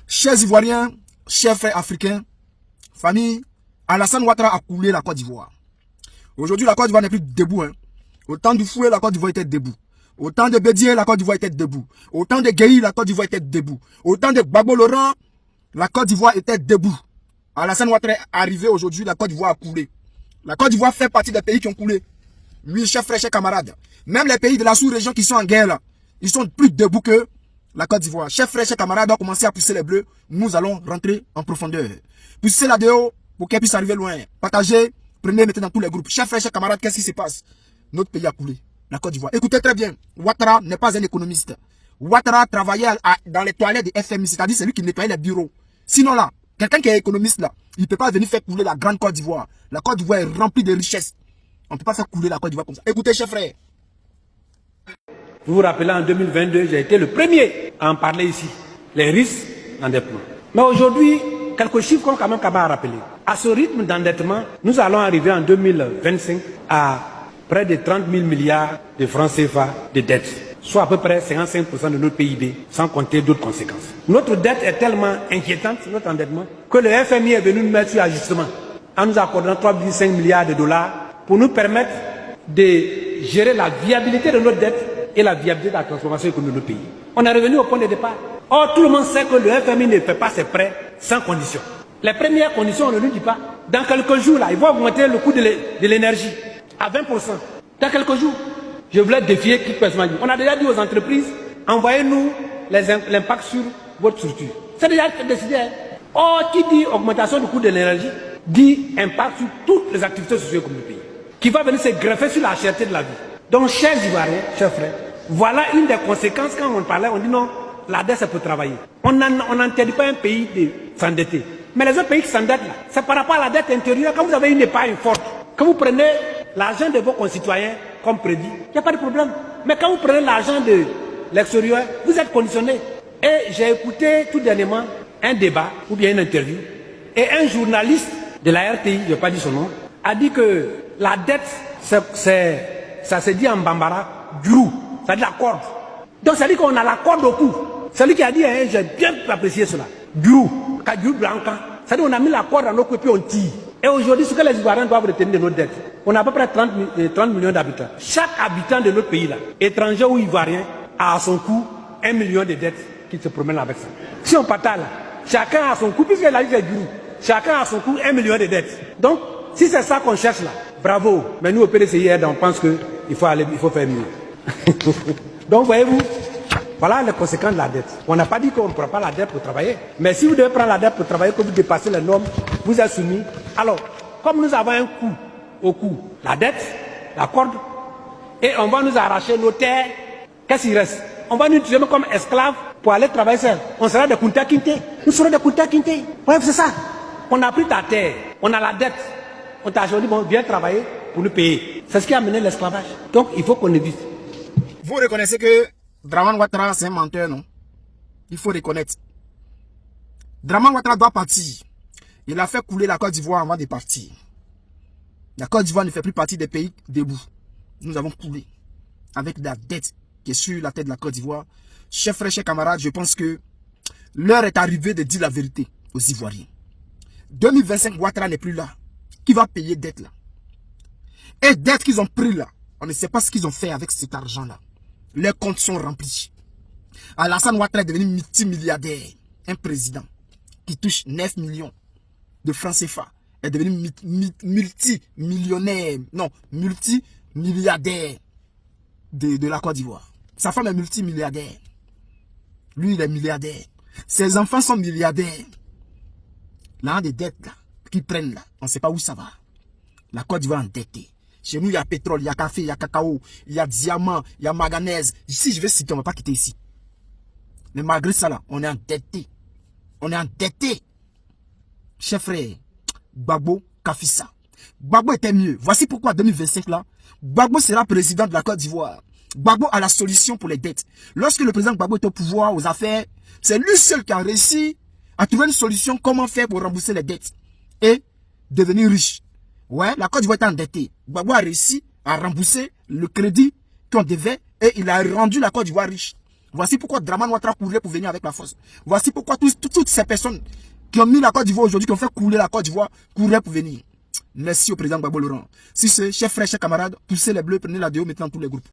Chers Ivoiriens, chers frères africains, famille, Alassane Ouattara a coulé la Côte d'Ivoire. Aujourd'hui, la Côte d'Ivoire n'est plus debout. Hein. Au temps du fouet, la Côte d'Ivoire était debout. Au temps de Bédier, la Côte d'Ivoire était debout. Au temps de Gueye, la Côte d'Ivoire était debout. Au temps de Gbagbo Laurent, la Côte d'Ivoire était debout. Alassane Ouattara est arrivé aujourd'hui, la Côte d'Ivoire a coulé. La Côte d'Ivoire fait partie des pays qui ont coulé. Oui, chers frères, chers camarades. Même les pays de la sous-région qui sont en guerre, là, ils sont plus debout que la Côte d'Ivoire. Chers frères, chers camarades, on commencer à pousser les bleus. Nous allons rentrer en profondeur. Poussez la déo pour qu'elle puisse arriver loin. Partagez, prenez, mettez dans tous les groupes. Chers frères, chers camarades, qu'est-ce qui se passe? Notre pays a coulé. La Côte d'Ivoire. Écoutez très bien. Ouattara n'est pas un économiste. Ouattara travaillait dans les toilettes des FMI, c'est-à-dire celui qui nettoyait les bureaux. Sinon là, quelqu'un qui est économiste là, il ne peut pas venir faire couler la grande Côte d'Ivoire. La Côte d'Ivoire est remplie de richesses. On ne peut pas faire couler la Côte d'Ivoire comme ça. Écoutez, chers frères. Vous vous rappelez, en 2022, j'ai été le premier à en parler ici. Les risques d'endettement. Mais aujourd'hui, quelques chiffres qu'on quand même à rappeler. À ce rythme d'endettement, nous allons arriver en 2025 à près de 30 000 milliards de francs CFA de dettes, soit à peu près 55% de notre PIB, sans compter d'autres conséquences. Notre dette est tellement inquiétante, notre endettement, que le FMI est venu nous mettre sur ajustement en nous accordant 3,5 milliards de dollars pour nous permettre de gérer la viabilité de notre dette et la viabilité de la transformation économique de notre pays. On est revenu au point de départ. Or, tout le monde sait que le FMI ne fait pas ses prêts sans conditions. Les premières conditions, on ne nous dit pas. Dans quelques jours, là, ils vont augmenter le coût de l'énergie à 20%. Dans quelques jours, je voulais défier qui peut se dire. On a déjà dit aux entreprises, envoyez-nous l'impact sur votre structure. C'est déjà décidé. Hein? Or, qui dit augmentation du coût de l'énergie, dit impact sur toutes les activités socio-économiques du pays, qui va venir se greffer sur la cherté de la vie. Donc, chers Ivoiriens, chers frères, voilà une des conséquences quand on parlait, on dit non, la dette c'est pour travailler. On n'interdit pas un pays de s'endetter. Mais les autres pays qui s'endettent là, c'est par rapport à la dette intérieure. Quand vous avez une épargne forte, quand vous prenez l'argent de vos concitoyens comme prédit, il n'y a pas de problème. Mais quand vous prenez l'argent de l'extérieur, vous êtes conditionné. Et j'ai écouté tout dernièrement un débat ou bien une interview, et un journaliste de la RTI, je ne vais pas dire son nom, a dit que la dette, ça se dit en bambara, grou, ça dit la corde. Donc ça dit qu'on a la corde au cou. Celui qui a dit, hein, j'ai bien apprécié cela. Grou, grou blanc. Ça dit on a mis la corde dans nos coups et puis on tire. Et aujourd'hui, ce que les Ivoiriens doivent retenir de notre dette, on a à peu près 30 millions d'habitants. Chaque habitant de notre pays là, étranger ou ivoirien, a à son cou 1 million de dettes qui se promènent avec ça. Si on partage là, chacun a son cou, puisque la vie c'est grou, chacun a son cou 1 million de dettes. Donc, si c'est ça qu'on cherche là, bravo. Mais nous au PDCI, on pense qu'il faut faire mieux. Donc, voyez-vous, voilà les conséquences de la dette. On n'a pas dit qu'on ne prend pas la dette pour travailler. Mais si vous devez prendre la dette pour travailler, que vous dépassez les normes, vous êtes soumis. Alors, comme nous avons un coût au cou, la dette, la corde, et on va nous arracher nos terres, qu'est-ce qu'il reste? On va nous tuer comme esclaves pour aller travailler seul. On sera des Kunta Kinte. Nous serons des Kunta Kinte. Ouais, c'est ça. On n'a plus ta terre, on a la dette. On t'a dit, bon, viens travailler pour nous payer. C'est ce qui a mené l'esclavage. Donc, il faut qu'on évite. Vous reconnaissez que Dramane Ouattara, c'est un menteur, non? Il faut reconnaître. Dramane Ouattara doit partir. Il a fait couler la Côte d'Ivoire avant de partir. La Côte d'Ivoire ne fait plus partie des pays debout. Nous avons coulé avec la dette qui est sur la tête de la Côte d'Ivoire. Chers frères, chers camarades, je pense que l'heure est arrivée de dire la vérité aux Ivoiriens. 2025, Ouattara n'est plus là. Qui va payer dette là? Et dette qu'ils ont pris là, on ne sait pas ce qu'ils ont fait avec cet argent-là. Les comptes sont remplis. Alassane Ouattara est devenu multimilliardaire. Un président qui touche 9 millions de francs CFA est devenu multimillionnaire. Non, multimilliardaire de la Côte d'Ivoire. Sa femme est multimilliardaire. Lui, il est milliardaire. Ses enfants sont milliardaires. Là, des dettes là, qu'ils prennent là, on ne sait pas où ça va. La Côte d'Ivoire est endettée. Chez nous, il y a pétrole, il y a café, il y a cacao, il y a diamant, il y a manganèse. Ici, je vais citer, on ne va pas quitter ici. Mais malgré ça, là, on est endetté. On est endetté. Chers frères, Gbagbo, Kafissa. Gbagbo était mieux. Voici pourquoi, 2025, là, Gbagbo sera président de la Côte d'Ivoire. Gbagbo a la solution pour les dettes. Lorsque le président Gbagbo est au pouvoir, aux affaires, c'est lui seul qui a réussi à trouver une solution, comment faire pour rembourser les dettes et devenir riche. Ouais, la Côte d'Ivoire est endettée. Gbagbo a réussi à rembourser le crédit qu'on devait et il a rendu la Côte d'Ivoire riche. Voici pourquoi Dramane Ouattara courait pour venir avec la force. Voici pourquoi toutes ces personnes qui ont mis la Côte d'Ivoire aujourd'hui, qui ont fait couler la Côte d'Ivoire, couraient pour venir. Merci au président Gbagbo Laurent. Si c'est chers frères, chers camarades, poussez les bleus, prenez la déo, mettez dans tous les groupes.